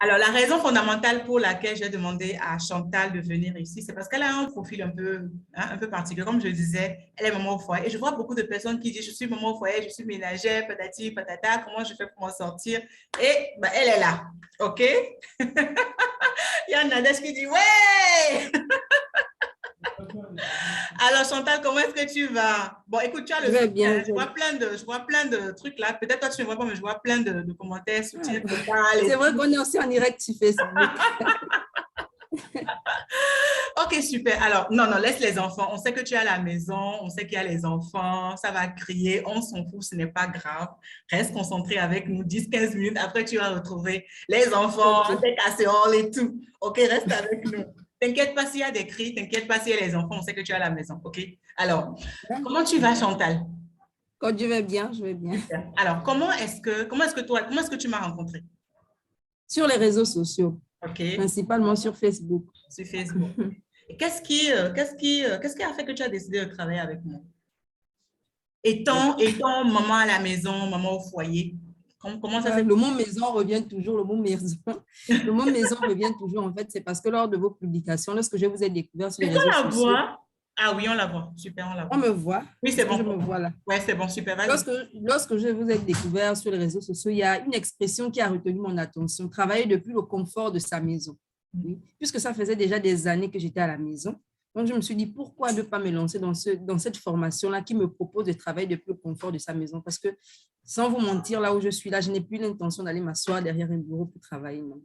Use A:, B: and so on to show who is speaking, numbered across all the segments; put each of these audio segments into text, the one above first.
A: Alors, la raison fondamentale pour laquelle j'ai demandé à Chantal de venir ici, c'est parce qu'elle a un profil un peu particulier. Comme je le disais, elle est maman au foyer. Et je vois beaucoup de personnes qui disent, je suis maman au foyer, je suis ménagère, patati, patata, comment je fais pour m'en sortir? Et bah, elle est là, OK? Il y a Nadège qui dit, ouais! Alors, Chantal, comment est-ce que tu vas? Bon, écoute, tu as
B: Je
A: le
B: vais
A: soutien.
B: bien.
A: Je vois je vois plein de trucs là. Peut-être toi, tu ne vois pas, mais je vois plein de commentaires, soutien total
B: C'est
A: et
B: vrai
A: tout.
B: qu'on est aussi en direct sur Facebook.
A: Ok, super. Alors, non, non, laisse les enfants. On sait que tu es à la maison, on sait qu'il y a les enfants, ça va crier, on s'en fout, ce n'est pas grave. Reste concentré avec nous 10 15 minutes. Après, tu vas retrouver les enfants,
B: Ok.
A: tes casseroles et tout. Ok, reste avec nous. T'inquiète pas s'il y a des cris, t'inquiète pas s'il y a les enfants, on sait que tu es à la maison. Ok. Alors, comment tu vas, Chantal?
B: Quand je vais bien, je vais bien.
A: Super. Alors, comment est-ce que tu m'as rencontré?
B: Sur les réseaux sociaux,
A: Ok,
B: principalement sur Facebook.
A: sur Facebook. Et qu'est-ce qui a fait que tu as décidé de travailler avec moi? Étant maman à la maison, maman au foyer, comment ça s'est
B: Le mot maison revient toujours, le mot maison. Le mot maison revient toujours, en fait, c'est parce que lors de vos publications, lorsque je vous ai découvert sur les
A: est-ce qu'on
B: réseaux
A: la
B: sociaux,
A: voit? Ah oui, on la voit. Super, on la
B: on
A: voit.
B: me voit.
A: Oui, c'est
B: Est-ce que
A: bon.
B: je me vois là?
A: Ouais, c'est bon, super, vas-y.
B: Lorsque je vous ai découvert sur les réseaux sociaux, il y a une expression qui a retenu mon attention, travailler depuis le confort de sa maison. Oui, puisque ça faisait déjà des années que j'étais à la maison. Donc, je me suis dit, pourquoi ne pas me lancer dans cette formation-là qui me propose de travailler depuis le confort de sa maison? Parce que, sans vous mentir, là où je suis là, je n'ai plus l'intention d'aller m'asseoir derrière un bureau pour travailler. Non.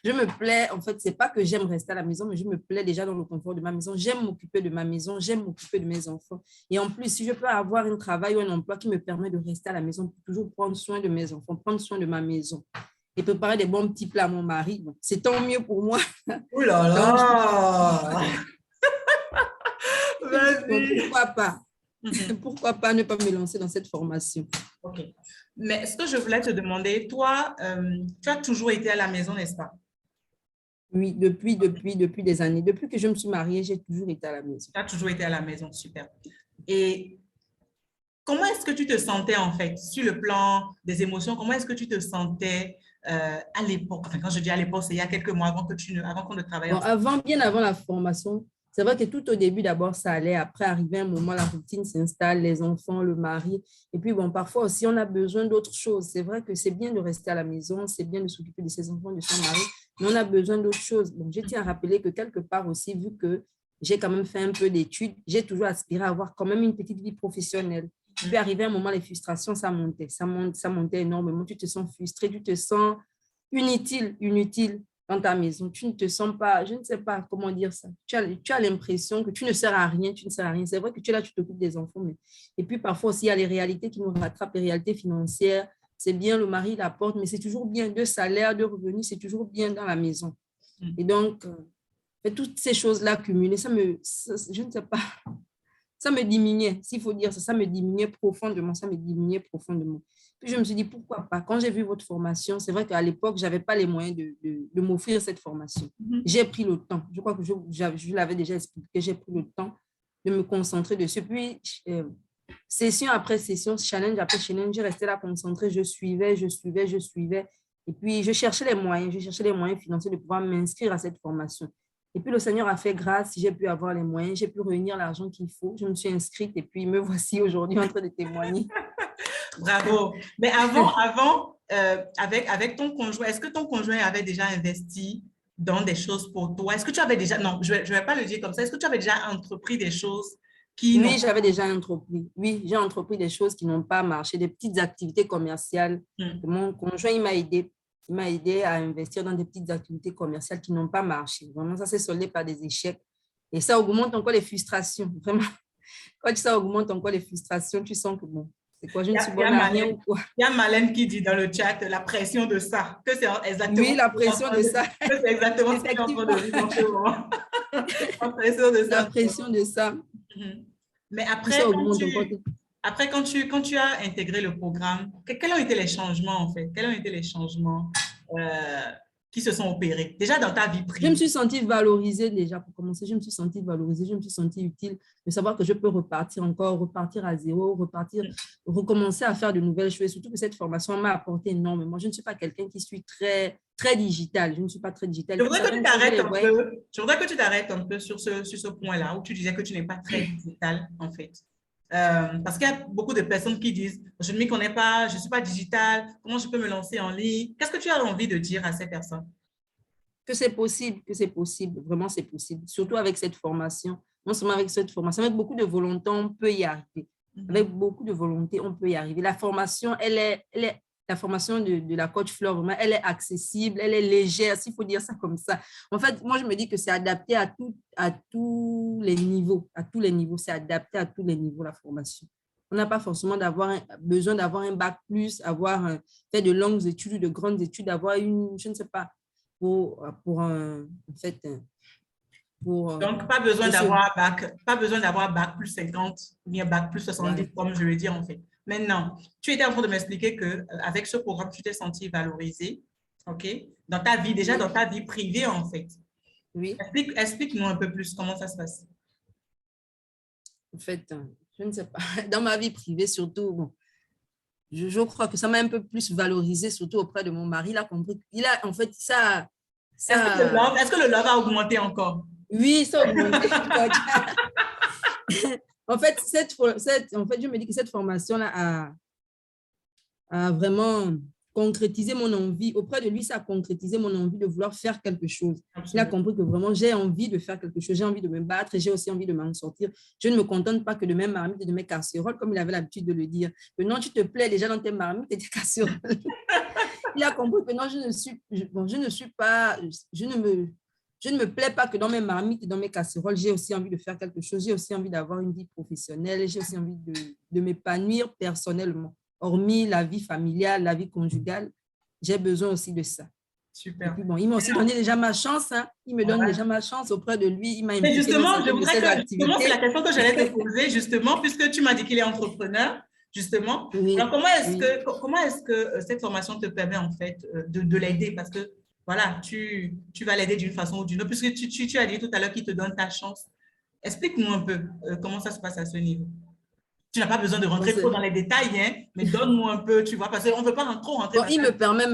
B: Je me plais, en fait, c'est pas que j'aime rester à la maison, mais je me plais déjà dans le confort de ma maison. J'aime m'occuper de ma maison, j'aime m'occuper de mes enfants. Et en plus, si je peux avoir un travail ou un emploi qui me permet de rester à la maison pour toujours prendre soin de mes enfants, prendre soin de ma maison et préparer des bons petits plats à mon mari, bon, c'est tant mieux pour moi.
A: Ouh là
B: Donc,
A: là!
B: je me dis, bon,
A: Vas-y.
B: pourquoi pas?
A: Mhm.
B: Pourquoi pas ne pas me lancer dans cette formation?
A: OK. Mais ce que je voulais te demander, toi, tu as toujours été à la maison, n'est-ce pas?
B: Oui, depuis des années. Depuis que je me suis mariée, j'ai toujours été à la maison.
A: Tu as toujours été à la maison, super. Et comment est-ce que tu te sentais en fait, sur le plan des émotions, comment est-ce que tu te sentais à l'époque? Enfin, quand je dis à l'époque, c'est il y a quelques mois avant qu'on ne travaille
B: Bon,
A: ensemble.
B: bien avant la formation, c'est vrai que tout au début, d'abord, ça allait. Après, arrivé un moment, la routine s'installe, les enfants, le mari. Et puis, bon, parfois aussi, on a besoin d'autres choses. C'est vrai que c'est bien de rester à la maison, c'est bien de s'occuper de ses enfants, de son mari, mais on a besoin d'autres choses. Bon, je tiens à rappeler que quelque part aussi, vu que j'ai quand même fait un peu d'études, j'ai toujours aspiré à avoir quand même une petite vie professionnelle. Puis, arrivé un moment, les frustrations, ça montait énormément. Tu te sens frustré, tu te sens inutile dans ta maison. Tu ne te sens pas, je ne sais pas comment dire ça. Tu as l'impression que tu ne sers à rien, tu ne sers à rien. C'est vrai que tu es là, tu t'occupes des enfants, mais... Et puis parfois aussi, il y a les réalités qui nous rattrapent, les réalités financières. C'est bien, le mari l'apporte, mais c'est toujours bien de salaire, de revenus, c'est toujours bien dans la maison. Et donc, toutes ces choses-là cumulées, je ne sais pas, ça me diminuait, s'il faut dire ça, ça me diminuait profondément, ça me diminuait profondément. Puis je me suis dit, pourquoi pas? Quand j'ai vu votre formation, c'est vrai qu'à l'époque, je n'avais pas les moyens de m'offrir cette formation. J'ai pris le temps, je crois que je l'avais déjà expliqué, j'ai pris le temps de me concentrer dessus. Puis, session après session, challenge après challenge, j'ai resté là concentrée, je suivais. Et puis, je cherchais les moyens financiers de pouvoir m'inscrire à cette formation. Et puis, le Seigneur a fait grâce, j'ai pu avoir les moyens, j'ai pu réunir l'argent qu'il faut. Je me suis inscrite et puis me voici aujourd'hui en train de témoigner.
A: Bravo. Mais avec ton conjoint, est-ce que ton conjoint avait déjà investi dans des choses pour toi? Est-ce que tu avais déjà, non, je vais pas le dire comme ça, est-ce que tu avais déjà entrepris des choses qui n'ont
B: Oui, j'avais déjà entrepris. Oui, j'ai entrepris des choses qui n'ont pas marché, des petites activités commerciales.
A: pas?
B: Mon conjoint, il m'a aidé. Il m'a aidé à investir dans des petites activités commerciales qui n'ont pas marché. Vraiment, ça s'est soldé par des échecs. Et ça augmente encore les frustrations. Vraiment, quand ça augmente encore les frustrations, tu sens que bon, c'est quoi, je ne suis
A: Il y a
B: bonne à rien
A: Malène,
B: ou quoi?
A: il y a Malène qui dit dans le chat la pression de ça, que c'est exactement
B: Oui, la
A: ce que tu es en
B: pression
A: train
B: de
A: de,
B: ça,
A: que c'est exactement ce que tu es en train de
B: effectivement,
A: vivre en ce moment. La pression de
B: la
A: ça.
B: pression de ça.
A: Mhm. Mais
B: Puis ça augmente encore.
A: quand tu as intégré le programme, quels ont été les changements en fait? Quels ont été les changements? qui se sont opérés? Déjà dans ta vie
B: Je me
A: privée.
B: suis sentie valorisée déjà pour commencer. Je me suis sentie valorisée, je me suis sentie utile de savoir que je peux repartir encore, repartir à zéro, repartir, recommencer à faire de nouvelles choses. Surtout que cette formation m'a apporté énormément. Je ne suis pas quelqu'un qui suis très digital. Je ne suis pas très digital.
A: Je voudrais que tu t'arrêtes un peu. Je voudrais que tu t'arrêtes un peu sur ce point-là où tu disais que tu n'es pas très digital, en fait. Parce qu'il y a beaucoup de personnes qui disent, je ne m'y connais pas, je ne suis pas digital, comment je peux me lancer en ligne? Qu'est-ce que tu as envie de dire à ces personnes?
B: Que c'est possible, vraiment c'est possible. Surtout avec cette formation, non seulement avec cette formation, avec beaucoup de volonté, on peut y arriver. Avec beaucoup de volonté, on peut y arriver. La formation, la formation de la coach Fleur, vraiment, elle est accessible, elle est légère, s'il faut dire ça comme ça. En fait, moi, je me dis que c'est adapté à tous les niveaux, c'est adapté à tous les niveaux, la formation. On n'a pas forcément besoin d'avoir un bac plus, avoir fait de longues études ou de grandes études, avoir je ne sais pas, en fait,
A: donc, pas besoin d'avoir bac plus 50 ou bien bac plus 70, comme je le dis en fait. Maintenant, tu étais en train de m'expliquer qu'avec ce programme, tu t'es senti valorisé, OK, dans ta vie, déjà dans ta vie privée en fait.
B: Oui.
A: Explique-nous un peu plus comment ça se passe.
B: En fait, je ne sais pas. Dans ma vie privée, surtout, bon, je crois que ça m'a un peu plus valorisé, surtout auprès de mon mari. Il a compris. En fait, ça.
A: Est-ce que le love a augmenté encore?
B: Oui, ça a augmenté. En fait, je me dis que cette formation-là a vraiment concrétisé mon envie. Auprès de lui, ça a concrétisé mon envie de vouloir faire quelque chose. Absolument. Il a compris que vraiment, j'ai envie de faire quelque chose. J'ai envie de me battre et j'ai aussi envie de m'en sortir. Je ne me contente pas que de mes marmites et de mes casseroles, comme il avait l'habitude de le dire. Que non, tu te plais déjà dans tes marmites et tes casseroles. Il a compris que non, je ne me plais pas que dans mes marmites et dans mes casseroles, j'ai aussi envie de faire quelque chose. J'ai aussi envie d'avoir une vie professionnelle. J'ai aussi envie de m'épanouir personnellement. Hormis la vie familiale, la vie conjugale, j'ai besoin aussi de ça.
A: Super.
B: Et puis bon, il m'a aussi donné déjà ma chance. Hein. Il me donne déjà ma chance auprès de lui. Il m'a impliqué
A: justement,
B: dans ses activités.
A: Justement, c'est la question que j'allais te poser, justement, puisque tu m'as dit qu'il est entrepreneur, justement. Oui. Alors, comment est-ce que cette formation te permet, en fait, de l'aider? Parce que, voilà, tu vas l'aider d'une façon ou d'une autre, puisque tu as dit tout à l'heure qu'il te donne ta chance. Explique-nous un peu comment ça se passe à ce niveau. Tu n'as pas besoin de rentrer trop dans les détails, hein, mais donne-moi un peu, tu vois, parce qu'on ne veut pas trop rentrer.
B: Bon, il me permet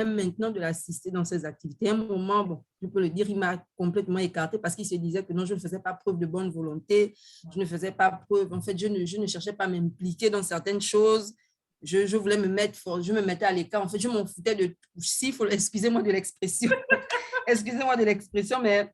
B: maintenant de l'assister dans ses activités. À un moment, bon, je peux le dire, il m'a complètement écarté parce qu'il se disait que non, je ne faisais pas preuve de bonne volonté, je ne faisais pas preuve, en fait, je ne cherchais pas à m'impliquer dans certaines choses. Je voulais je me mettais à l'écart. En fait, je m'en foutais de tout. Excusez-moi de l'expression. Excusez-moi de l'expression, mais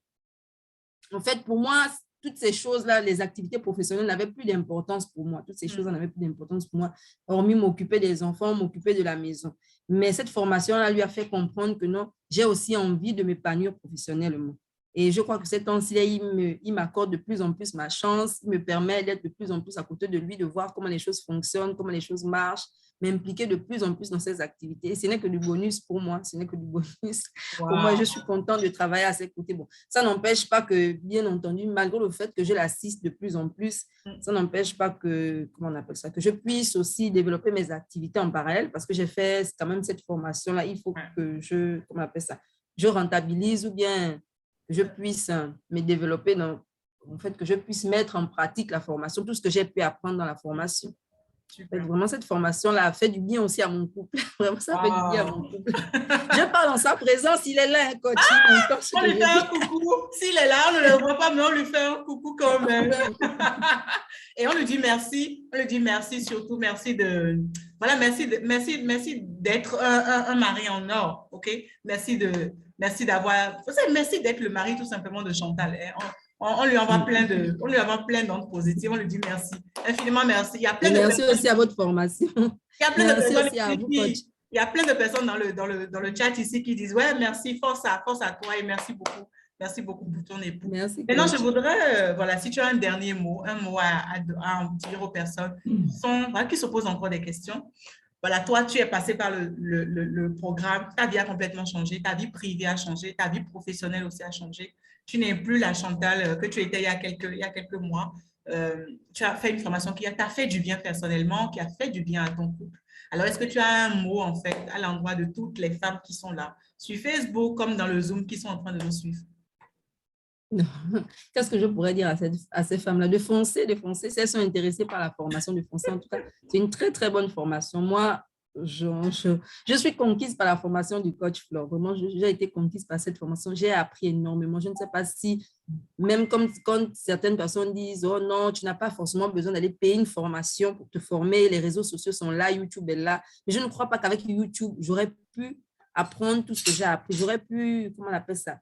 B: en fait, pour moi, toutes ces choses-là, les activités professionnelles n'avaient plus d'importance pour moi. Toutes ces choses-là n'avaient plus d'importance pour moi, hormis m'occuper des enfants, m'occuper de la maison. Mais cette formation-là lui a fait comprendre que non, j'ai aussi envie de m'épanouir professionnellement. Et je crois que cet temps-ci, il m'accorde de plus en plus ma chance, il me permet d'être de plus en plus à côté de lui, de voir comment les choses fonctionnent, comment les choses marchent, m'impliquer de plus en plus dans ces activités. Et ce n'est que du bonus pour moi, ce n'est que du bonus. Wow. Pour moi, je suis contente de travailler à ses côtés. Bon, ça n'empêche pas que, bien entendu, malgré le fait que je l'assiste de plus en plus, ça n'empêche pas que, comment on appelle ça, que je puisse aussi développer mes activités en parallèle parce que j'ai fait quand même cette formation-là. Il faut que comment on appelle ça, je rentabilise ou bien que je puisse me développer en fait, que je puisse mettre en pratique la formation, tout ce que j'ai pu apprendre dans la formation. Super. Vraiment, cette formation-là a fait du bien aussi à mon couple. Vraiment, ça fait du bien à mon couple. Je parle en sa présence, il est là, un coach.
A: On lui fait un coucou. S'il est là, on ne le voit pas, mais on lui fait un coucou quand même. Et on lui dit merci. On lui dit merci, surtout merci de... Voilà, merci d'être un mari en or, OK? Merci d'avoir... Merci d'être le mari tout simplement de Chantal. Hein? On lui envoie plein d'ondes positives. On lui dit merci. Infiniment merci. Il y a plein
B: merci aussi à votre formation.
A: Il y a plein de personnes il y a plein de personnes dans le chat ici qui disent ouais, merci, force à toi et merci beaucoup. Merci beaucoup pour ton époux.
B: Merci.
A: Maintenant, je voudrais, voilà, si tu as un dernier mot, à dire aux personnes qui se posent encore des questions. Voilà, toi, tu es passé par le programme, ta vie a complètement changé, ta vie privée a changé, ta vie professionnelle aussi a changé. Tu n'es plus la Chantal que tu étais il y a quelques mois. Tu as fait une formation qui t'a fait du bien personnellement, qui a fait du bien à ton couple. Alors, est-ce que tu as un mot, en fait, à l'endroit de toutes les femmes qui sont là, sur Facebook comme dans le Zoom, qui sont en train de nous suivre?
B: Non. Qu'est-ce que je pourrais dire à ces femmes-là? De foncer, si elles sont intéressées par la formation de foncer, en tout cas, c'est une très, très bonne formation. Moi, je suis conquise par la formation du coach Flore. Vraiment, j'ai été conquise par cette formation. J'ai appris énormément. Je ne sais pas si, même comme quand certaines personnes disent, oh non, tu n'as pas forcément besoin d'aller payer une formation pour te former. Les réseaux sociaux sont là, YouTube est là. Mais je ne crois pas qu'avec YouTube, j'aurais pu apprendre tout ce que j'ai appris. J'aurais pu, comment on appelle ça?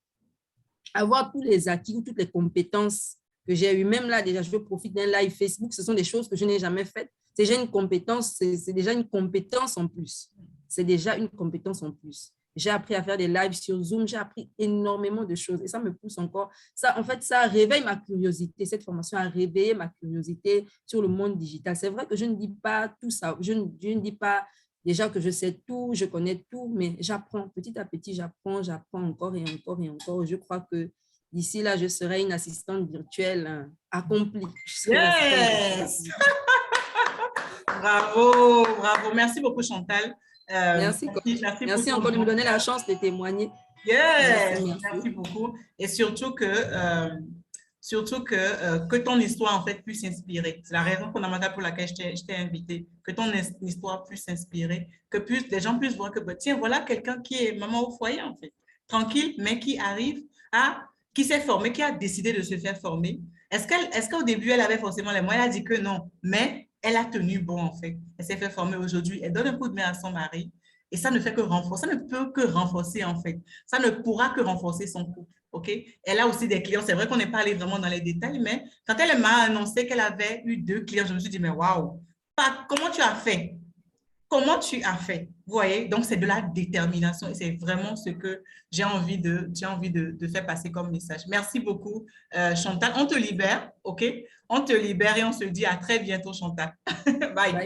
B: Avoir tous les acquis ou toutes les compétences que j'ai eues. Même là, déjà, je profite d'un live Facebook. Ce sont des choses que je n'ai jamais faites. C'est déjà une compétence, c'est déjà une compétence en plus. C'est déjà une compétence en plus. J'ai appris à faire des lives sur Zoom. J'ai appris énormément de choses et ça me pousse encore. Ça, en fait, ça réveille ma curiosité. Cette formation a réveillé ma curiosité sur le monde digital. C'est vrai que je ne dis pas tout ça. Je ne dis pas déjà que je sais tout, je connais tout, mais j'apprends petit à petit, j'apprends encore et encore et encore. Je crois que d'ici là, je serai une assistante virtuelle accomplie. Je serai une assistante
A: Yes!
B: virtuelle.
A: Bravo, bravo. Merci beaucoup, Chantal.
B: Merci,
A: Merci, merci pour
B: merci
A: ton
B: encore de me
A: temps.
B: donner la chance de témoigner. Merci,
A: Yes! Merci
B: merci.
A: beaucoup. Et surtout que ton histoire, en fait, puisse inspirer. C'est la raison fondamentale pour laquelle je t'ai invité. Que ton histoire puisse inspirer, que les gens puissent voir que, bah, tiens, voilà quelqu'un qui est maman au foyer, en fait. Tranquille, mais qui arrive qui s'est formé, qui a décidé de se faire former. Est-ce qu'au début, elle avait forcément les moyens? Elle a dit que non, mais elle a tenu bon, en fait. Elle s'est fait former aujourd'hui. Elle donne un coup de main à son mari. Et ça ne fait que renforcer, ça ne peut que renforcer, en fait. Ça ne pourra que renforcer son couple. OK? Elle a aussi des clients. C'est vrai qu'on n'est pas allé vraiment dans les détails, mais quand elle m'a annoncé qu'elle avait eu 2 clients, je me suis dit, mais waouh, comment tu as fait? Comment tu as fait? Vous voyez? Donc, c'est de la détermination et c'est vraiment ce que j'ai envie de faire passer comme message. Merci beaucoup, Chantal. On te libère, OK? On te libère et on se dit à très bientôt, Chantal. Bye.
B: Bye.